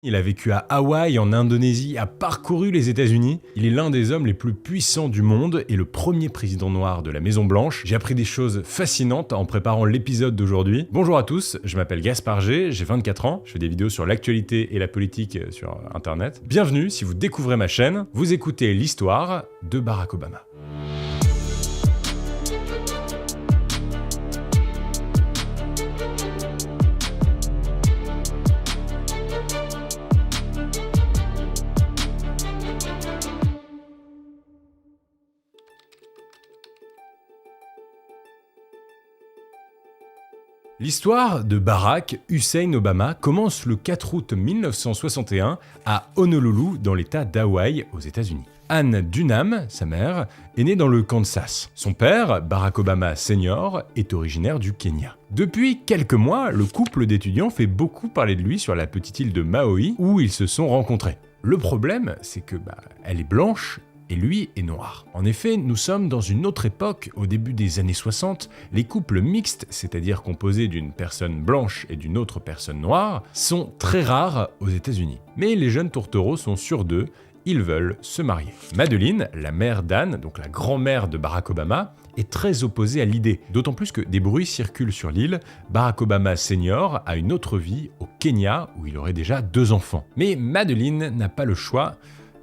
Il a vécu à Hawaï, en Indonésie, a parcouru les États-Unis. Il est l'un des hommes les plus puissants du monde et le premier président noir de la Maison Blanche. J'ai appris des choses fascinantes en préparant l'épisode d'aujourd'hui. Bonjour à tous, je m'appelle Gaspard G, j'ai 24 ans, je fais des vidéos sur l'actualité et la politique sur internet. Bienvenue si vous découvrez ma chaîne, vous écoutez l'histoire de Barack Obama. L'histoire de Barack Hussein Obama commence le 4 août 1961 à Honolulu, dans l'état d'Hawaï, aux États-Unis. Anne Dunham, sa mère, est née dans le Kansas. Son père, Barack Obama Sr., est originaire du Kenya. Depuis quelques mois, le couple d'étudiants fait beaucoup parler de lui sur la petite île de Maui, où ils se sont rencontrés. Le problème, c'est que elle est blanche, et lui est noir. En effet, nous sommes dans une autre époque, au début des années 60, les couples mixtes, c'est-à-dire composés d'une personne blanche et d'une autre personne noire, sont très rares aux États-Unis. Mais les jeunes tourtereaux sont sûrs d'eux, ils veulent se marier. Madeleine, la mère d'Anne, donc la grand-mère de Barack Obama, est très opposée à l'idée, d'autant plus que des bruits circulent sur l'île. Barack Obama Sr. a une autre vie au Kenya, où il aurait déjà 2 enfants. Mais Madeleine n'a pas le choix,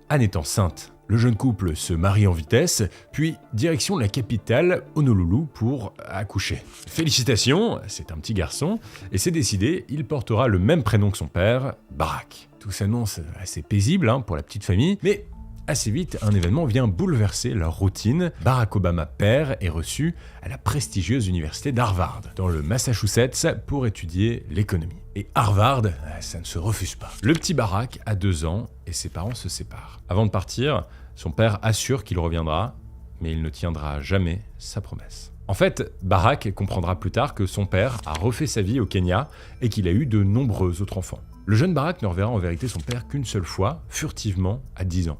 Anne est enceinte. Le jeune couple se marie en vitesse, puis direction la capitale, Honolulu, pour accoucher. Félicitations, c'est un petit garçon, et c'est décidé, il portera le même prénom que son père, Barack. Tout s'annonce assez paisible pour la petite famille, mais assez vite, un événement vient bouleverser leur routine. Barack Obama père est reçu à la prestigieuse université d'Harvard, dans le Massachusetts, pour étudier l'économie. Et Harvard, ça ne se refuse pas. Le petit Barack a 2 ans et ses parents se séparent. Avant de partir, son père assure qu'il reviendra, mais il ne tiendra jamais sa promesse. En fait, Barack comprendra plus tard que son père a refait sa vie au Kenya et qu'il a eu de nombreux autres enfants. Le jeune Barack ne reverra en vérité son père qu'une seule fois, furtivement, à 10 ans.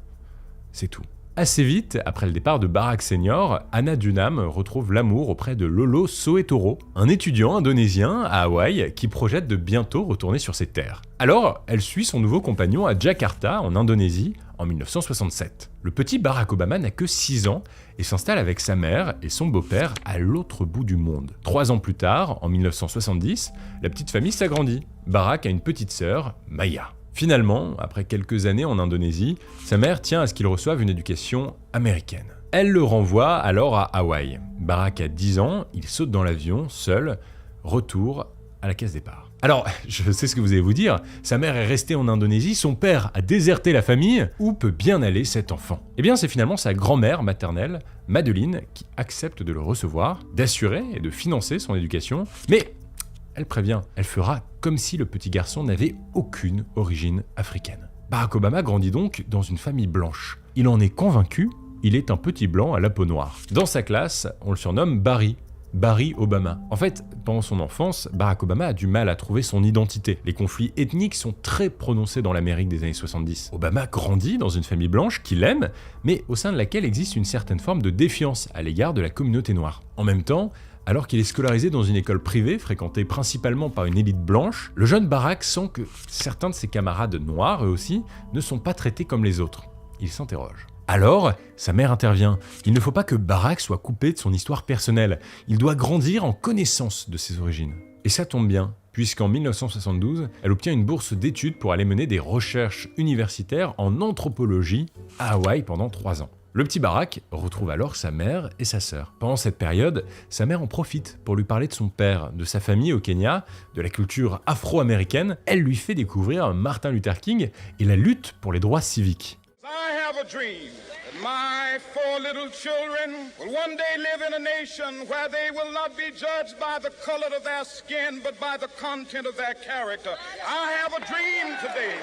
C'est tout. Assez vite, après le départ de Barack Sr., Anna Dunham retrouve l'amour auprès de Lolo Soetoro, un étudiant indonésien à Hawaï qui projette de bientôt retourner sur ses terres. Alors, elle suit son nouveau compagnon à Jakarta, en Indonésie, en 1967. Le petit Barack Obama n'a que 6 ans et s'installe avec sa mère et son beau-père à l'autre bout du monde. 3 ans plus tard, en 1970, la petite famille s'agrandit. Barack a une petite sœur, Maya. Finalement, après quelques années en Indonésie, sa mère tient à ce qu'il reçoive une éducation américaine. Elle le renvoie alors à Hawaï. Barack a 10 ans, il saute dans l'avion, seul, retour à la case départ. Alors, je sais ce que vous allez vous dire, sa mère est restée en Indonésie, son père a déserté la famille, où peut bien aller cet enfant? Eh bien, c'est finalement sa grand-mère maternelle, Madeleine, qui accepte de le recevoir, d'assurer et de financer son éducation, mais elle prévient, elle fera comme si le petit garçon n'avait aucune origine africaine. Barack Obama grandit donc dans une famille blanche. Il en est convaincu, il est un petit blanc à la peau noire. Dans sa classe, on le surnomme Barry Obama. En fait, pendant son enfance, Barack Obama a du mal à trouver son identité. Les conflits ethniques sont très prononcés dans l'Amérique des années 70. Obama grandit dans une famille blanche qu'il aime, mais au sein de laquelle existe une certaine forme de défiance à l'égard de la communauté noire. En même temps, alors qu'il est scolarisé dans une école privée, fréquentée principalement par une élite blanche, le jeune Barack sent que certains de ses camarades noirs, eux aussi, ne sont pas traités comme les autres. Il s'interroge. Alors, sa mère intervient. Il ne faut pas que Barack soit coupé de son histoire personnelle. Il doit grandir en connaissance de ses origines. Et ça tombe bien, puisqu'en 1972, elle obtient une bourse d'études pour aller mener des recherches universitaires en anthropologie à Hawaï pendant 3 ans. Le petit Barack retrouve alors sa mère et sa sœur. Pendant cette période, sa mère en profite pour lui parler de son père, de sa famille au Kenya, de la culture afro-américaine. Elle lui fait découvrir Martin Luther King et la lutte pour les droits civiques. I have a dream that my 4 little children will one day live in a nation where they will not be judged by the color of their skin, but by the content of their character. I have a dream today.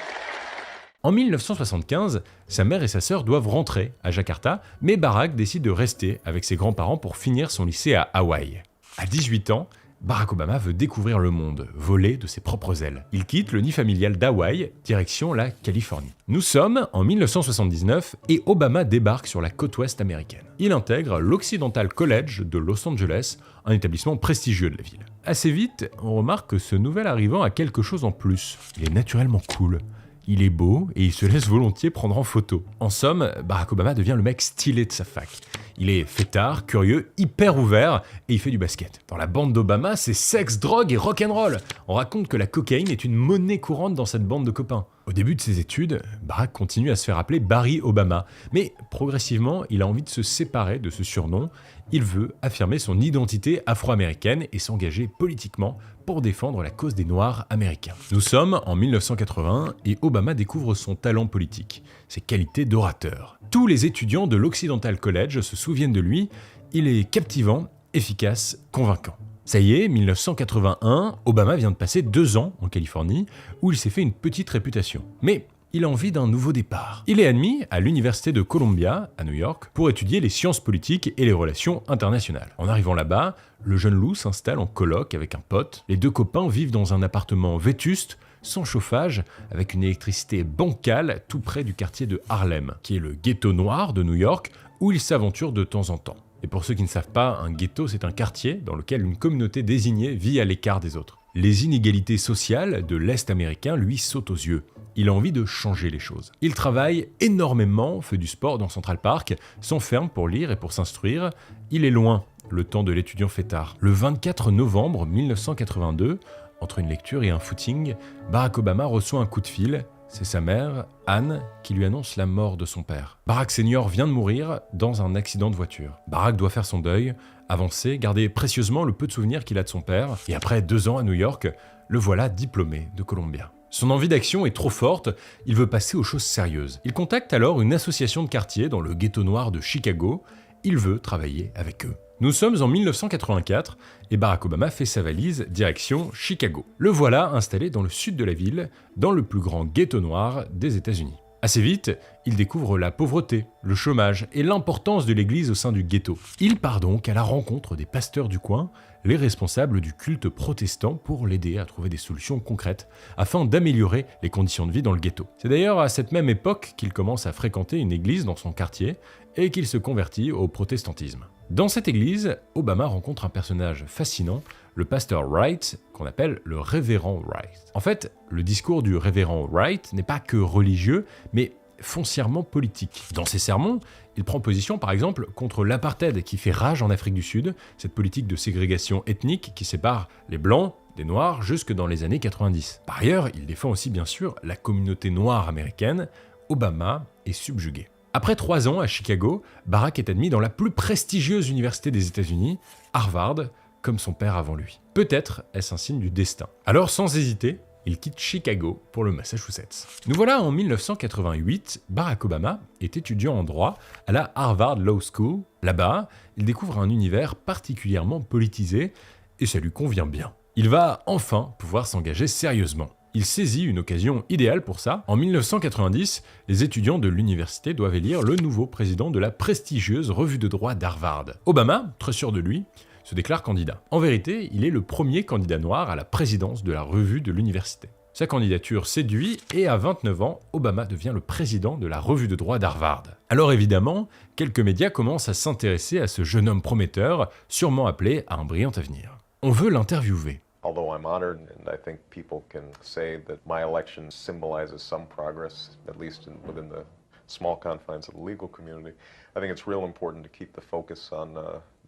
En 1975, sa mère et sa sœur doivent rentrer à Jakarta, mais Barack décide de rester avec ses grands-parents pour finir son lycée à Hawaï. À 18 ans, Barack Obama veut découvrir le monde, voler de ses propres ailes. Il quitte le nid familial d'Hawaï, direction la Californie. Nous sommes en 1979 et Obama débarque sur la côte ouest américaine. Il intègre l'Occidental College de Los Angeles, un établissement prestigieux de la ville. Assez vite, on remarque que ce nouvel arrivant a quelque chose en plus. Il est naturellement cool. Il est beau et il se laisse volontiers prendre en photo. En somme, Barack Obama devient le mec stylé de sa fac. Il est fêtard, curieux, hyper ouvert et il fait du basket. Dans la bande d'Obama, c'est sexe, drogue et rock'n'roll. On raconte que la cocaïne est une monnaie courante dans cette bande de copains. Au début de ses études, Barack continue à se faire appeler Barry Obama, mais progressivement, il a envie de se séparer de ce surnom. Il veut affirmer son identité afro-américaine et s'engager politiquement pour défendre la cause des Noirs américains. Nous sommes en 1980 et Obama découvre son talent politique, ses qualités d'orateur. Tous les étudiants de l'Occidental College se souviennent de lui, il est captivant, efficace, convaincant. Ça y est, 1981, Obama vient de passer 2 ans en Californie, où il s'est fait une petite réputation. Mais il a envie d'un nouveau départ. Il est admis à l'université de Columbia, à New York, pour étudier les sciences politiques et les relations internationales. En arrivant là-bas, le jeune loup s'installe en coloc avec un pote. Les 2 copains vivent dans un appartement vétuste, sans chauffage, avec une électricité bancale tout près du quartier de Harlem, qui est le ghetto noir de New York, où ils s'aventurent de temps en temps. Et pour ceux qui ne savent pas, un ghetto, c'est un quartier dans lequel une communauté désignée vit à l'écart des autres. Les inégalités sociales de l'Est américain lui sautent aux yeux. Il a envie de changer les choses. Il travaille énormément, fait du sport dans Central Park, s'enferme pour lire et pour s'instruire. Il est loin, le temps de l'étudiant fêtard. Le 24 novembre 1982, entre une lecture et un footing, Barack Obama reçoit un coup de fil. C'est sa mère, Anne, qui lui annonce la mort de son père. Barack Senior vient de mourir dans un accident de voiture. Barack doit faire son deuil, avancer, garder précieusement le peu de souvenirs qu'il a de son père, et après 2 ans à New York, le voilà diplômé de Columbia. Son envie d'action est trop forte, il veut passer aux choses sérieuses. Il contacte alors une association de quartier dans le ghetto noir de Chicago. Il veut travailler avec eux. Nous sommes en 1984 et Barack Obama fait sa valise direction Chicago. Le voilà installé dans le sud de la ville, dans le plus grand ghetto noir des États-Unis. Assez vite, il découvre la pauvreté, le chômage et l'importance de l'église au sein du ghetto. Il part donc à la rencontre des pasteurs du coin, les responsables du culte protestant, pour l'aider à trouver des solutions concrètes afin d'améliorer les conditions de vie dans le ghetto. C'est d'ailleurs à cette même époque qu'il commence à fréquenter une église dans son quartier et qu'il se convertit au protestantisme. Dans cette église, Obama rencontre un personnage fascinant, le pasteur Wright, qu'on appelle le révérend Wright. En fait, le discours du révérend Wright n'est pas que religieux, mais foncièrement politique. Dans ses sermons, il prend position par exemple contre l'apartheid qui fait rage en Afrique du Sud, cette politique de ségrégation ethnique qui sépare les blancs des noirs jusque dans les années 90. Par ailleurs, il défend aussi bien sûr la communauté noire américaine. Obama est subjugué. Après 3 ans à Chicago, Barack est admis dans la plus prestigieuse université des États-Unis, Harvard, comme son père avant lui. Peut-être est-ce un signe du destin. Alors sans hésiter, il quitte Chicago pour le Massachusetts. Nous voilà en 1988, Barack Obama est étudiant en droit à la Harvard Law School. Là-bas, il découvre un univers particulièrement politisé et ça lui convient bien. Il va enfin pouvoir s'engager sérieusement. Il saisit une occasion idéale pour ça. En 1990, les étudiants de l'université doivent élire le nouveau président de la prestigieuse revue de droit d'Harvard. Obama, très sûr de lui, se déclare candidat. En vérité, il est le premier candidat noir à la présidence de la revue de l'université. Sa candidature séduit et à 29 ans, Obama devient le président de la revue de droit d'Harvard. Alors évidemment, quelques médias commencent à s'intéresser à ce jeune homme prometteur, sûrement appelé à un brillant avenir. On veut l'interviewer. Although I'm honored, and I think people can say that my election symbolizes some progress, at least within the small confines of the legal community, I think it's real important to keep the focus on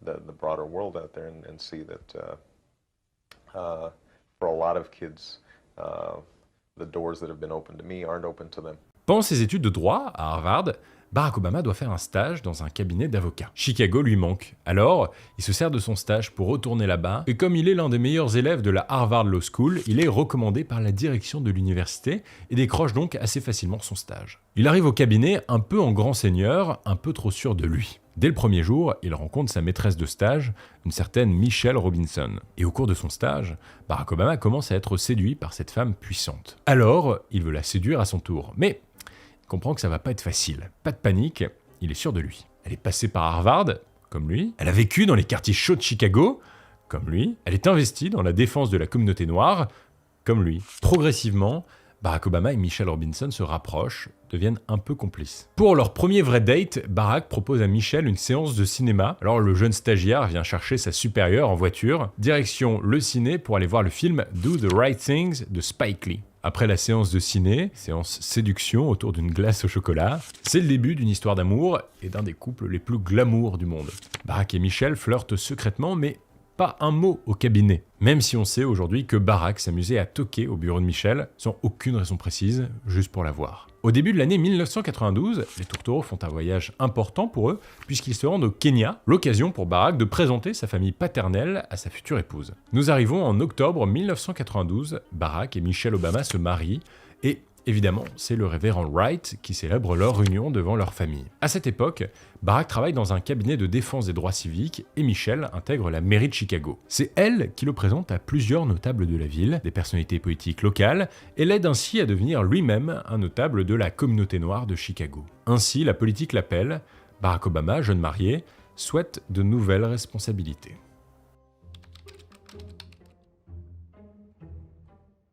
the broader world out there and see that for a lot of kids, the doors that have been open to me aren't open to them. Pendant ses études de droit à Harvard, Barack Obama doit faire un stage dans un cabinet d'avocats. Chicago lui manque. Alors, il se sert de son stage pour retourner là-bas, et comme il est l'un des meilleurs élèves de la Harvard Law School, il est recommandé par la direction de l'université et décroche donc assez facilement son stage. Il arrive au cabinet un peu en grand seigneur, un peu trop sûr de lui. Dès le premier jour, il rencontre sa maîtresse de stage, une certaine Michelle Robinson. Et au cours de son stage, Barack Obama commence à être séduit par cette femme puissante. Alors, il veut la séduire à son tour, mais il comprend que ça va pas être facile. Pas de panique, il est sûr de lui. Elle est passée par Harvard, comme lui. Elle a vécu dans les quartiers chauds de Chicago, comme lui. Elle est investie dans la défense de la communauté noire, comme lui. Progressivement, Barack Obama et Michelle Robinson se rapprochent, deviennent un peu complices. Pour leur premier vrai date, Barack propose à Michelle une séance de cinéma. Alors le jeune stagiaire vient chercher sa supérieure en voiture, direction le ciné pour aller voir le film Do the Right Things de Spike Lee. Après la séance de ciné, séance séduction autour d'une glace au chocolat, c'est le début d'une histoire d'amour et d'un des couples les plus glamour du monde. Barack et Michelle flirtent secrètement, mais pas un mot au cabinet. Même si on sait aujourd'hui que Barack s'amusait à toquer au bureau de Michelle, sans aucune raison précise, juste pour la voir. Au début de l'année 1992, les tourtereaux font un voyage important pour eux, puisqu'ils se rendent au Kenya, l'occasion pour Barack de présenter sa famille paternelle à sa future épouse. Nous arrivons en octobre 1992, Barack et Michelle Obama se marient, et évidemment, c'est le révérend Wright qui célèbre leur union devant leur famille. À cette époque, Barack travaille dans un cabinet de défense des droits civiques et Michelle intègre la mairie de Chicago. C'est elle qui le présente à plusieurs notables de la ville, des personnalités politiques locales, et l'aide ainsi à devenir lui-même un notable de la communauté noire de Chicago. Ainsi, la politique l'appelle, Barack Obama, jeune marié, souhaite de nouvelles responsabilités.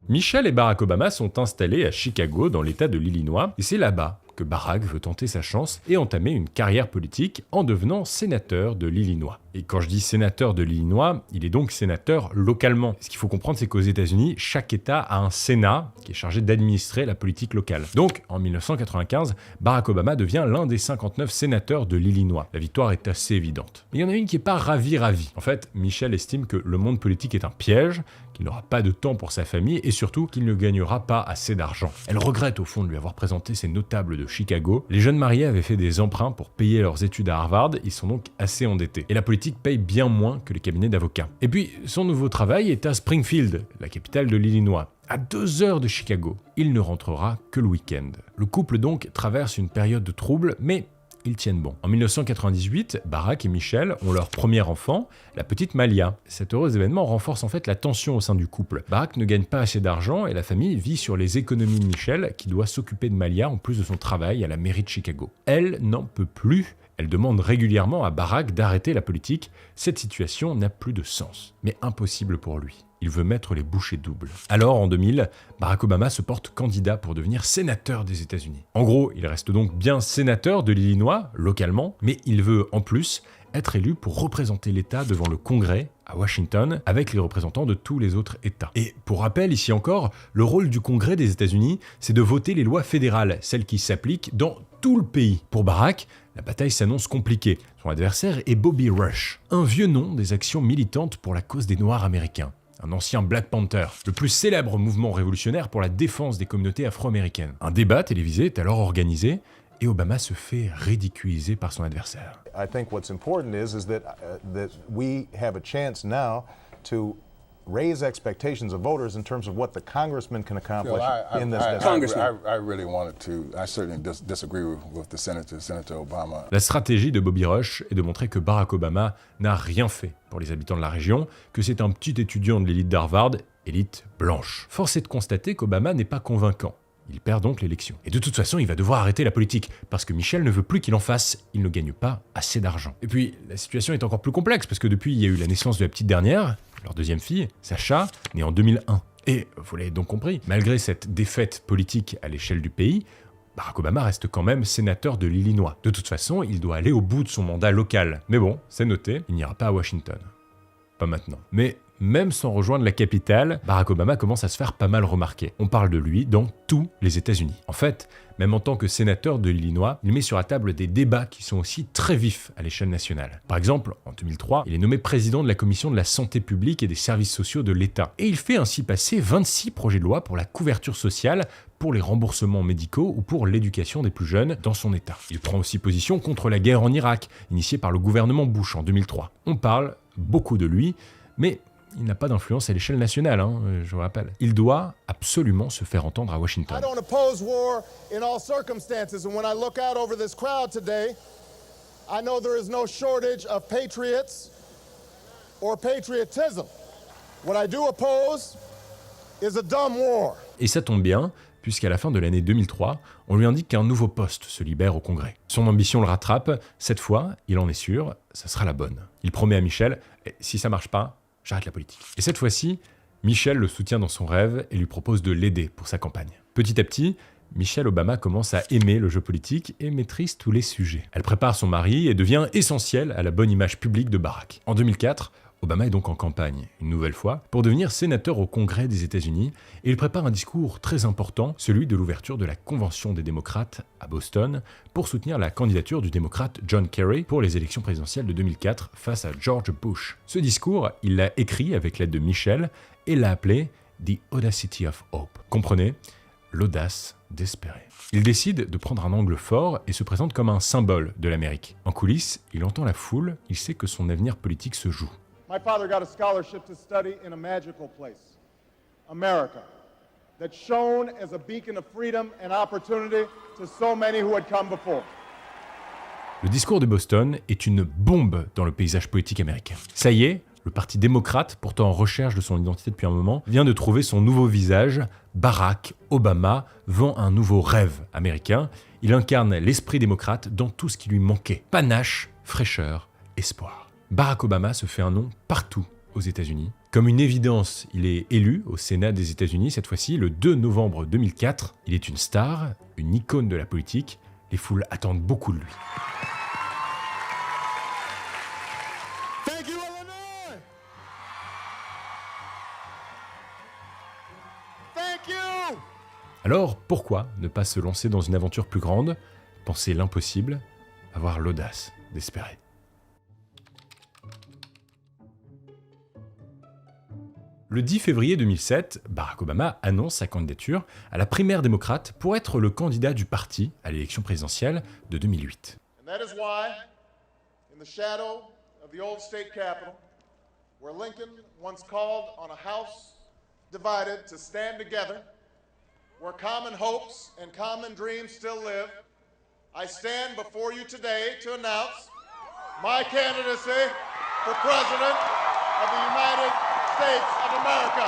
Michelle et Barack Obama sont installés à Chicago dans l'État de l'Illinois, et c'est là-bas que Barack veut tenter sa chance et entamer une carrière politique en devenant sénateur de l'Illinois. Et quand je dis sénateur de l'Illinois, il est donc sénateur localement. Ce qu'il faut comprendre, c'est qu'aux États-Unis, chaque État a un Sénat qui est chargé d'administrer la politique locale. Donc, en 1995, Barack Obama devient l'un des 59 sénateurs de l'Illinois. La victoire est assez évidente. Mais il y en a une qui n'est pas ravi. En fait, Michelle estime que le monde politique est un piège, qu'il n'aura pas de temps pour sa famille et surtout qu'il ne gagnera pas assez d'argent. Elle regrette au fond de lui avoir présenté ces notables de Chicago. Les jeunes mariés avaient fait des emprunts pour payer leurs études à Harvard, ils sont donc assez endettés. Et la politique paye bien moins que les cabinets d'avocats. Et puis, son nouveau travail est à Springfield, la capitale de l'Illinois. À 2 heures de Chicago, il ne rentrera que le week-end. Le couple donc traverse une période de trouble, mais ils tiennent bon. En 1998, Barack et Michelle ont leur premier enfant, la petite Malia. Cet heureux événement renforce en fait la tension au sein du couple. Barack ne gagne pas assez d'argent et la famille vit sur les économies de Michelle, qui doit s'occuper de Malia en plus de son travail à la mairie de Chicago. Elle n'en peut plus. Elle demande régulièrement à Barack d'arrêter la politique. Cette situation n'a plus de sens, mais impossible pour lui. Il veut mettre les bouchées doubles. Alors, en 2000, Barack Obama se porte candidat pour devenir sénateur des États-Unis. En gros, il reste donc bien sénateur de l'Illinois, localement, mais il veut en plus être élu pour représenter l'État devant le Congrès à Washington avec les représentants de tous les autres États. Et pour rappel, ici encore, le rôle du Congrès des États-Unis, c'est de voter les lois fédérales, celles qui s'appliquent dans tout le pays. Pour Barack, la bataille s'annonce compliquée. Son adversaire est Bobby Rush, un vieux nom des actions militantes pour la cause des Noirs américains. Un ancien Black Panther, le plus célèbre mouvement révolutionnaire pour la défense des communautés afro-américaines. Un débat télévisé est alors organisé et Obama se fait ridiculiser par son adversaire. I think what's important is that we have a chance now to raise expectations of voters in terms of what the congressman can accomplish in this district. I really wanted to. I certainly disagree with the Senator Obama. La stratégie de Bobby Rush est de montrer que Barack Obama n'a rien fait pour les habitants de la région, que c'est un petit étudiant de l'élite d'Harvard, élite blanche. Force est de constater qu'Obama n'est pas convaincant. Il perd donc l'élection. Et de toute façon, il va devoir arrêter la politique, parce que Michelle ne veut plus qu'il en fasse. Il ne gagne pas assez d'argent. Et puis, la situation est encore plus complexe, parce que depuis, il y a eu la naissance de la petite dernière, leur deuxième fille, Sacha, née en 2001. Et, vous l'avez donc compris, malgré cette défaite politique à l'échelle du pays, Barack Obama reste quand même sénateur de l'Illinois. De toute façon, il doit aller au bout de son mandat local. Mais bon, c'est noté, il n'ira pas à Washington. Pas maintenant. Mais même sans rejoindre la capitale, Barack Obama commence à se faire pas mal remarquer. On parle de lui dans tous les États-Unis. En fait, même en tant que sénateur de l'Illinois, il met sur la table des débats qui sont aussi très vifs à l'échelle nationale. Par exemple, en 2003, il est nommé président de la Commission de la santé publique et des services sociaux de l'État. Et il fait ainsi passer 26 projets de loi pour la couverture sociale, pour les remboursements médicaux ou pour l'éducation des plus jeunes dans son État. Il prend aussi position contre la guerre en Irak, initiée par le gouvernement Bush en 2003. On parle beaucoup de lui, mais il n'a pas d'influence à l'échelle nationale, je vous rappelle. Il doit absolument se faire entendre à Washington. I don't oppose war in all circumstances, and when I look out over this crowd today, I know there is no shortage of patriots or patriotism. What I do oppose is a dumb war. Et ça tombe bien, puisqu'à la fin de l'année 2003, on lui indique qu'un nouveau poste se libère au Congrès. Son ambition le rattrape, cette fois, il en est sûr, ça sera la bonne. Il promet à Michelle, si ça marche pas, j'arrête la politique. Et cette fois-ci, Michelle le soutient dans son rêve et lui propose de l'aider pour sa campagne. Petit à petit, Michelle Obama commence à aimer le jeu politique et maîtrise tous les sujets. Elle prépare son mari et devient essentielle à la bonne image publique de Barack. En 2004, Obama est donc en campagne, une nouvelle fois, pour devenir sénateur au Congrès des États-Unis, et il prépare un discours très important, celui de l'ouverture de la Convention des démocrates à Boston, pour soutenir la candidature du démocrate John Kerry pour les élections présidentielles de 2004 face à George Bush. Ce discours, il l'a écrit avec l'aide de Michel et l'a appelé « The Audacity of Hope ». Comprenez ? L'audace d'espérer. Il décide de prendre un angle fort et se présente comme un symbole de l'Amérique. En coulisses, il entend la foule, il sait que son avenir politique se joue. My father got a scholarship to study in a magical place, America, that shone as a beacon of freedom and opportunity to so many who had come before. Le discours de Boston est une bombe dans le paysage politique américain. Ça y est, le parti démocrate, pourtant en recherche de son identité depuis un moment, vient de trouver son nouveau visage. Barack Obama vend un nouveau rêve américain. Il incarne l'esprit démocrate dans tout ce qui lui manquait. Panache, fraîcheur, espoir. Barack Obama se fait un nom partout aux États-Unis. Comme une évidence, il est élu au Sénat des États-Unis, cette fois-ci le 2 novembre 2004. Il est une star, une icône de la politique. Les foules attendent beaucoup de lui. Thank you, Illinois! Thank you! Alors, pourquoi ne pas se lancer dans une aventure plus grande, penser l'impossible, avoir l'audace d'espérer ? Le 10 février 2007, Barack Obama annonce sa candidature à la primaire démocrate pour être le candidat du parti à l'élection présidentielle de 2008. And that is why, in the shadow of the old state capitol, where Lincoln once called on a house divided to stand together, where common hopes and common dreams still live, I stand before you today to announce my candidacy for President of the United States of America.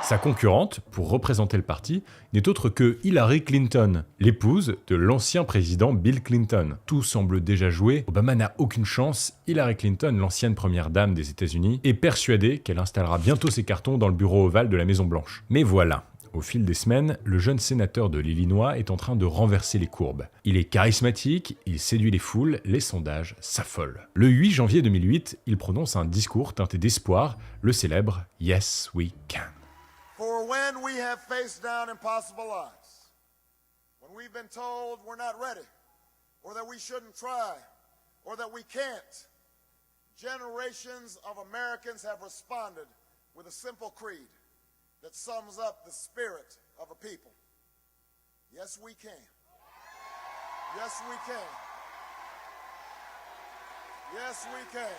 Sa concurrente, pour représenter le parti, n'est autre que Hillary Clinton, l'épouse de l'ancien président Bill Clinton. Tout semble déjà joué, Obama n'a aucune chance. Hillary Clinton, l'ancienne première dame des États-Unis, est persuadée qu'elle installera bientôt ses cartons dans le bureau ovale de la Maison-Blanche. Mais voilà. Au fil des semaines, le jeune sénateur de l'Illinois est en train de renverser les courbes. Il est charismatique, il séduit les foules, les sondages s'affolent. Le 8 janvier 2008, il prononce un discours teinté d'espoir, le célèbre « Yes, we can ». For when we have faced down impossible odds, when we've been told we're not ready, or that we shouldn't try, or that we can't, generations of Americans have responded with a simple creed that sums up the spirit of a people. Yes, we can. Yes, we can. Yes, we can.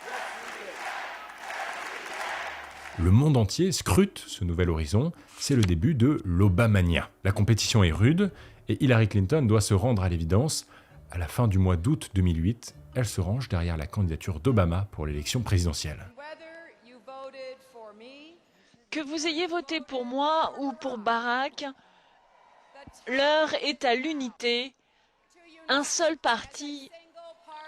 Yes, we can. Le monde entier scrute ce nouvel horizon, c'est le début de l'Obamania. La compétition est rude et Hillary Clinton doit se rendre à l'évidence. À la fin du mois d'août 2008, elle se range derrière la candidature d'Obama pour l'élection présidentielle. Que vous ayez voté pour moi ou pour Barack, l'heure est à l'unité, un seul parti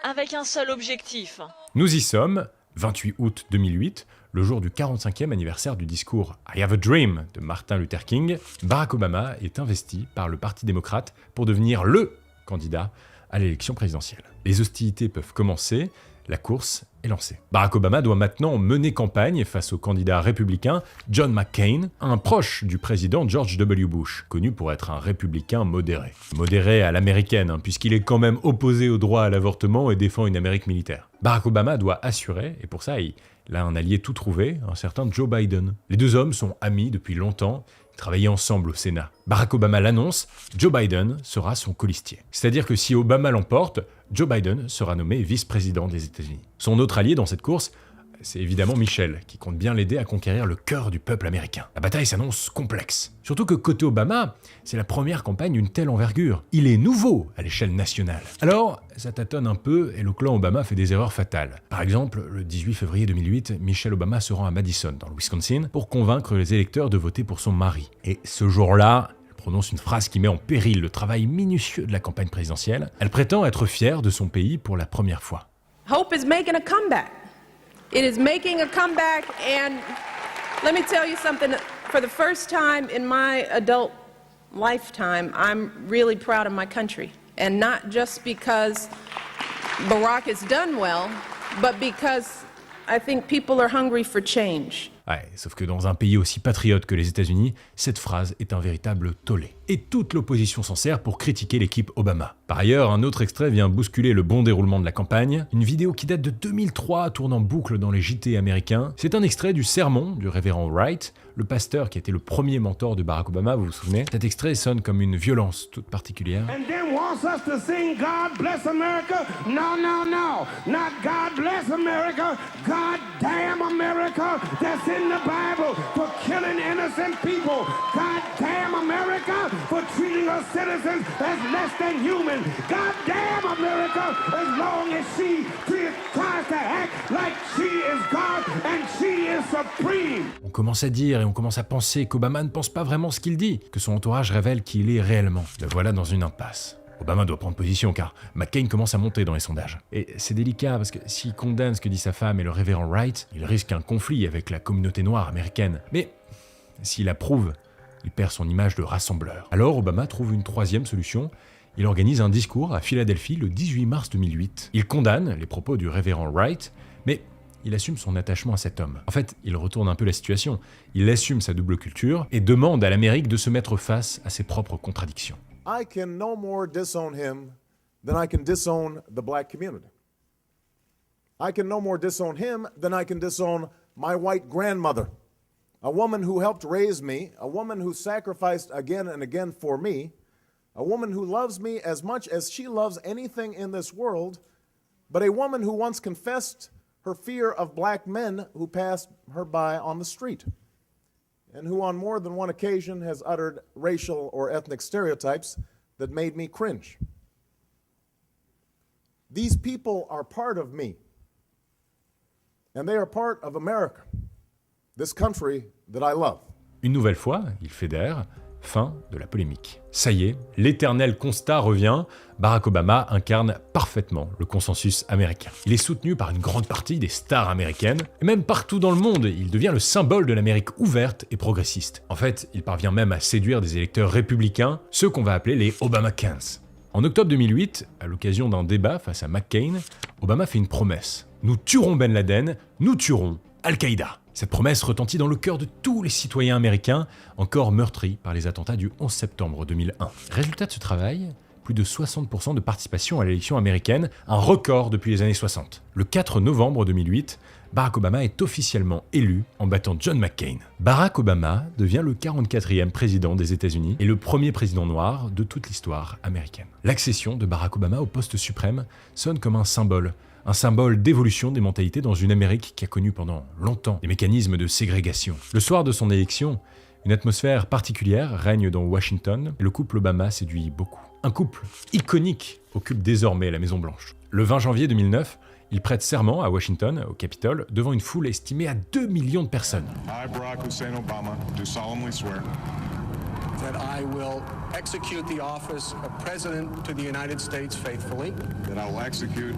avec un seul objectif. Nous y sommes, 28 août 2008, le jour du 45e anniversaire du discours « I have a dream » de Martin Luther King. Barack Obama est investi par le Parti démocrate pour devenir LE candidat à l'élection présidentielle. Les hostilités peuvent commencer, la course est lancée. Barack Obama doit maintenant mener campagne face au candidat républicain John McCain, un proche du président George W. Bush, connu pour être un républicain modéré. Modéré à l'américaine, puisqu'il est quand même opposé au droit à l'avortement et défend une Amérique militaire. Barack Obama doit assurer, et pour ça il a un allié tout trouvé, un certain Joe Biden. Les deux hommes sont amis depuis longtemps, ils travaillaient ensemble au Sénat. Barack Obama l'annonce, Joe Biden sera son colistier. C'est-à-dire que si Obama l'emporte, Joe Biden sera nommé vice-président des États-Unis. Son autre allié dans cette course, c'est évidemment Michel, qui compte bien l'aider à conquérir le cœur du peuple américain. La bataille s'annonce complexe. Surtout que côté Obama, c'est la première campagne d'une telle envergure. Il est nouveau à l'échelle nationale. Alors, ça tâtonne un peu et le clan Obama fait des erreurs fatales. Par exemple, le 18 février 2008, Michelle Obama se rend à Madison, dans le Wisconsin, pour convaincre les électeurs de voter pour son mari. Et ce jour-là, elle prononce une phrase qui met en péril le travail minutieux de la campagne présidentielle. Elle prétend être fière de son pays pour la première fois. Hope is making a comeback. It is making a comeback, and let me tell you something. For the first time in my adult lifetime, I'm really proud of my country. And not just because Barack has done well, but because I think people are hungry for change. Ouais, sauf que dans un pays aussi patriote que les États-Unis, cette phrase est un véritable tollé. Et toute l'opposition s'en sert pour critiquer l'équipe Obama. Par ailleurs, un autre extrait vient bousculer le bon déroulement de la campagne. Une vidéo qui date de 2003 tourne en boucle dans les JT américains. C'est un extrait du sermon du révérend Wright, le pasteur qui était le premier mentor de Barack Obama, vous vous souvenez? Cet extrait sonne comme une violence toute particulière. And then wants us to sing God bless America? No, no, no. Not God bless America. God damn America. That's in the Bible for killing innocent people. God damn America for treating our citizens as less than human. God damn America as long as she tries to act like she is God and she is supreme. On commence à dire et on commence à penser qu'Obama ne pense pas vraiment ce qu'il dit, que son entourage révèle qui il est réellement. Le voilà dans une impasse. Obama doit prendre position car McCain commence à monter dans les sondages. Et c'est délicat parce que s'il condamne ce que dit sa femme et le révérend Wright, il risque un conflit avec la communauté noire américaine. Mais s'il approuve, il perd son image de rassembleur. Alors Obama trouve une troisième solution. Il organise un discours à Philadelphie le 18 mars 2008. Il condamne les propos du révérend Wright, mais il assume son attachement à cet homme. En fait, il retourne un peu la situation. Il assume sa double culture et demande à l'Amérique de se mettre face à ses propres contradictions. I can no more disown him than I can disown the black community. I can no more disown him than I can disown my white grandmother, a woman who helped raise me, a woman who sacrificed again and again for me, a woman who loves me as much as she loves anything in this world, but a woman who once confessed her fear of black men who passed her by on the street, and who on more than one occasion has uttered racial or ethnic stereotypes that made me cringe. These people are part of me, and they are part of America, this country that I love. Une nouvelle fois, il fédère. Fin de la polémique. Ça y est, l'éternel constat revient, Barack Obama incarne parfaitement le consensus américain. Il est soutenu par une grande partie des stars américaines, et même partout dans le monde, il devient le symbole de l'Amérique ouverte et progressiste. En fait, il parvient même à séduire des électeurs républicains, ceux qu'on va appeler les Obamakans. En octobre 2008, à l'occasion d'un débat face à McCain, Obama fait une promesse. Nous tuerons Ben Laden, nous tuerons Al-Qaïda. Cette promesse retentit dans le cœur de tous les citoyens américains, encore meurtris par les attentats du 11 septembre 2001. Résultat de ce travail, plus de 60% de participation à l'élection américaine, un record depuis les années 60. Le 4 novembre 2008, Barack Obama est officiellement élu en battant John McCain. Barack Obama devient le 44e président des États-Unis et le premier président noir de toute l'histoire américaine. L'accession de Barack Obama au poste suprême sonne comme un symbole d'évolution des mentalités dans une Amérique qui a connu pendant longtemps des mécanismes de ségrégation. Le soir de son élection, une atmosphère particulière règne dans Washington et le couple Obama séduit beaucoup. Un couple iconique occupe désormais la Maison-Blanche. Le 20 janvier 2009, il prête serment à Washington, au Capitole, devant une foule estimée à 2 millions de personnes. I, Barack Hussein Obama, do solemnly swear that I will execute the office of President to the United States faithfully. That I will execute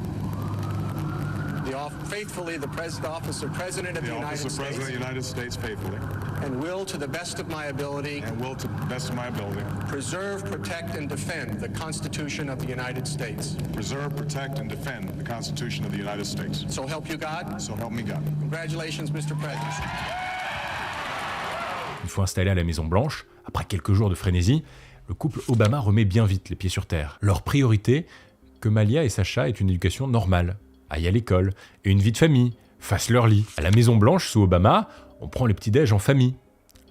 faithfully the office of President of the United States. President of the United States faithfully. And will, to the best of my ability. And will, to the best of my ability. Preserve, protect, and defend the Constitution of the United States. Preserve, protect, and defend the Constitution of the United States. So help you God. So help me God. Congratulations, Mr. President. Une fois installé à la Maison-Blanche, après quelques jours de frénésie, le couple Obama remet bien vite les pieds sur terre. Leur priorité, que Malia et Sacha aient une éducation normale, aillent à l'école, et une vie de famille, fassent leur lit. À la Maison-Blanche, sous Obama, on prend les petits-déj en famille.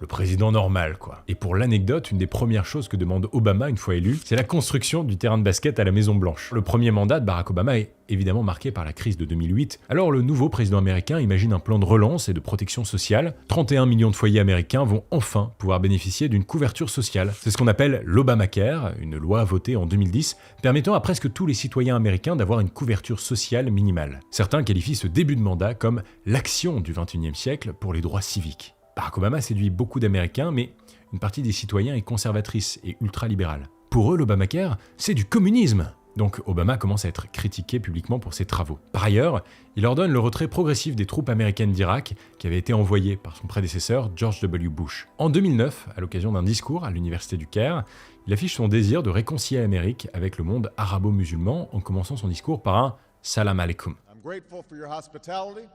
Le président normal, quoi. Et pour l'anecdote, une des premières choses que demande Obama une fois élu, c'est la construction du terrain de basket à la Maison-Blanche. Le premier mandat de Barack Obama est évidemment marqué par la crise de 2008. Alors le nouveau président américain imagine un plan de relance et de protection sociale. 31 millions de foyers américains vont enfin pouvoir bénéficier d'une couverture sociale. C'est ce qu'on appelle l'Obamacare, une loi votée en 2010, permettant à presque tous les citoyens américains d'avoir une couverture sociale minimale. Certains qualifient ce début de mandat comme l'action du XXIe siècle pour les droits civiques. Barack Obama séduit beaucoup d'Américains, mais une partie des citoyens est conservatrice et ultra-libérale. Pour eux, l'Obamacare, c'est du communisme. Donc Obama commence à être critiqué publiquement pour ses travaux. Par ailleurs, il ordonne le retrait progressif des troupes américaines d'Irak qui avaient été envoyées par son prédécesseur George W. Bush. En 2009, à l'occasion d'un discours à l'université du Caire, il affiche son désir de réconcilier l'Amérique avec le monde arabo-musulman en commençant son discours par un « Salam alaikum ». I'm grateful for your hospitality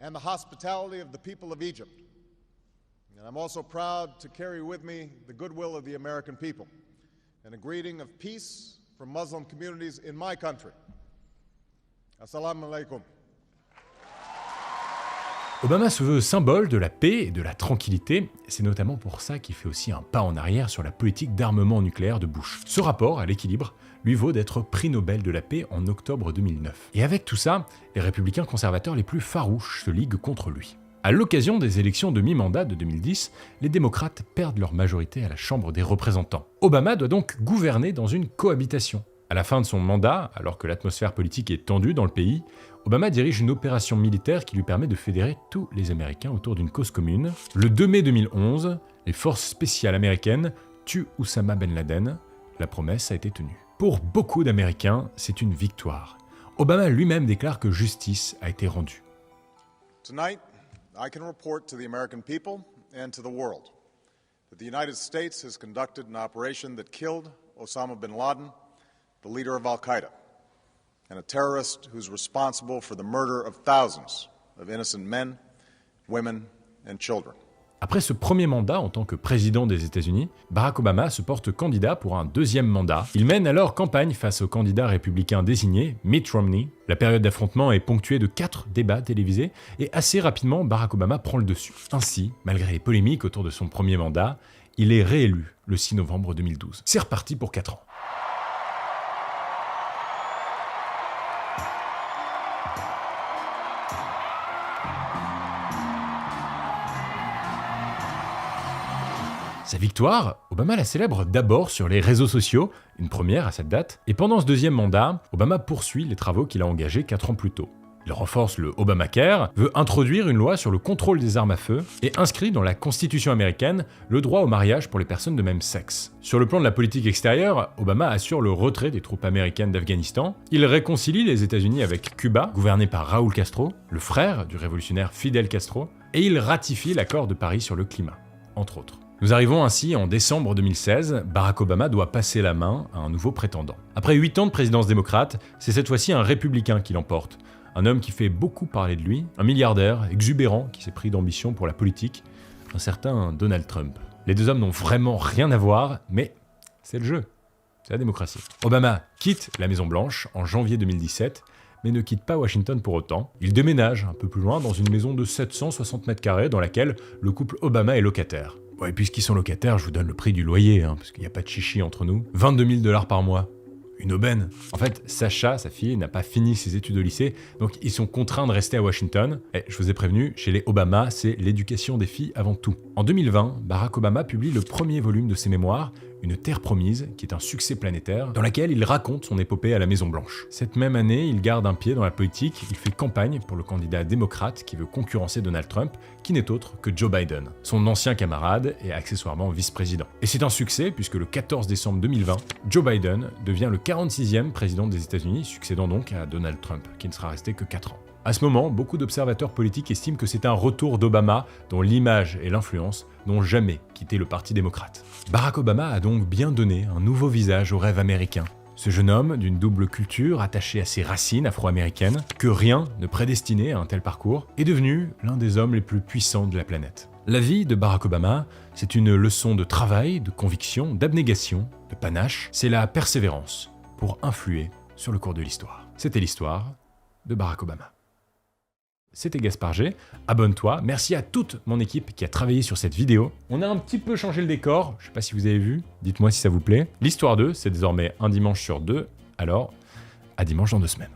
and the hospitality of the people of Egypt. And I'm also proud to carry with me the goodwill of the American people and a greeting of peace from Muslim communities in my country. Assalamu alaikum. Obama se veut symbole de la paix et de la tranquillité, et c'est notamment pour ça qu'il fait aussi un pas en arrière sur la politique d'armement nucléaire de Bush. Ce rapport à l'équilibre lui vaut d'être prix Nobel de la paix en octobre 2009. Et avec tout ça, les républicains conservateurs les plus farouches se liguent contre lui. À l'occasion des élections de mi-mandat de 2010, les démocrates perdent leur majorité à la Chambre des représentants. Obama doit donc gouverner dans une cohabitation. À la fin de son mandat, alors que l'atmosphère politique est tendue dans le pays, Obama dirige une opération militaire qui lui permet de fédérer tous les Américains autour d'une cause commune. Le 2 mai 2011, les forces spéciales américaines tuent Oussama Ben Laden. La promesse a été tenue. Pour beaucoup d'Américains, c'est une victoire. Obama lui-même déclare que justice a été rendue. Tonight, I can report to the American people and to the world that the United States has conducted an operation that killed Osama bin Laden, the leader of Al-Qaeda, and a terrorist who's responsible for the murder of thousands of innocent men, women, and children. Après ce premier mandat en tant que président des États-Unis, Barack Obama se porte candidat pour un deuxième mandat. Il mène alors campagne face au candidat républicain désigné, Mitt Romney. La période d'affrontement est ponctuée de 4 débats télévisés et assez rapidement, Barack Obama prend le dessus. Ainsi, malgré les polémiques autour de son premier mandat, il est réélu le 6 novembre 2012. C'est reparti pour 4 ans. Sa victoire, Obama la célèbre d'abord sur les réseaux sociaux, une première à cette date, et pendant ce deuxième mandat, Obama poursuit les travaux qu'il a engagés 4 ans plus tôt. Il renforce le Obamacare, veut introduire une loi sur le contrôle des armes à feu et inscrit dans la Constitution américaine le droit au mariage pour les personnes de même sexe. Sur le plan de la politique extérieure, Obama assure le retrait des troupes américaines d'Afghanistan. Il réconcilie les États-Unis avec Cuba, gouverné par Raúl Castro, le frère du révolutionnaire Fidel Castro, et il ratifie l'accord de Paris sur le climat, entre autres. Nous arrivons ainsi en décembre 2016, Barack Obama doit passer la main à un nouveau prétendant. Après 8 ans de présidence démocrate, c'est cette fois-ci un républicain qui l'emporte. Un homme qui fait beaucoup parler de lui, un milliardaire exubérant qui s'est pris d'ambition pour la politique, un certain Donald Trump. Les deux hommes n'ont vraiment rien à voir, mais c'est le jeu, c'est la démocratie. Obama quitte la Maison-Blanche en janvier 2017, mais ne quitte pas Washington pour autant. Il déménage un peu plus loin dans une maison de 760 mètres carrés dans laquelle le couple Obama est locataire. Ouais, puisqu'ils sont locataires, je vous donne le prix du loyer, parce qu'il n'y a pas de chichi entre nous. 22 000 $ par mois. Une aubaine. En fait, Sacha, sa fille, n'a pas fini ses études au lycée, donc ils sont contraints de rester à Washington. Et je vous ai prévenu, chez les Obama, c'est l'éducation des filles avant tout. En 2020, Barack Obama publie le premier volume de ses mémoires, Une Terre promise, qui est un succès planétaire, dans laquelle il raconte son épopée à la Maison-Blanche. Cette même année, il garde un pied dans la politique, il fait campagne pour le candidat démocrate qui veut concurrencer Donald Trump, qui n'est autre que Joe Biden, son ancien camarade et accessoirement vice-président. Et c'est un succès puisque le 14 décembre 2020, Joe Biden devient le 46e président des États-Unis, succédant donc à Donald Trump, qui ne sera resté que 4 ans. À ce moment, beaucoup d'observateurs politiques estiment que c'est un retour d'Obama dont l'image et l'influence n'ont jamais quitté le Parti démocrate. Barack Obama a donc bien donné un nouveau visage au rêve américain. Ce jeune homme, d'une double culture, attaché à ses racines afro-américaines, que rien ne prédestinait à un tel parcours, est devenu l'un des hommes les plus puissants de la planète. La vie de Barack Obama, c'est une leçon de travail, de conviction, d'abnégation, de panache. C'est la persévérance pour influer sur le cours de l'histoire. C'était l'histoire de Barack Obama. C'était Gaspard G. Abonne-toi. Merci à toute mon équipe qui a travaillé sur cette vidéo. On a un petit peu changé le décor. Je sais pas si vous avez vu. Dites-moi si ça vous plaît. L'Histoire 2, c'est désormais un dimanche sur 2. Alors, à dimanche dans 2 semaines.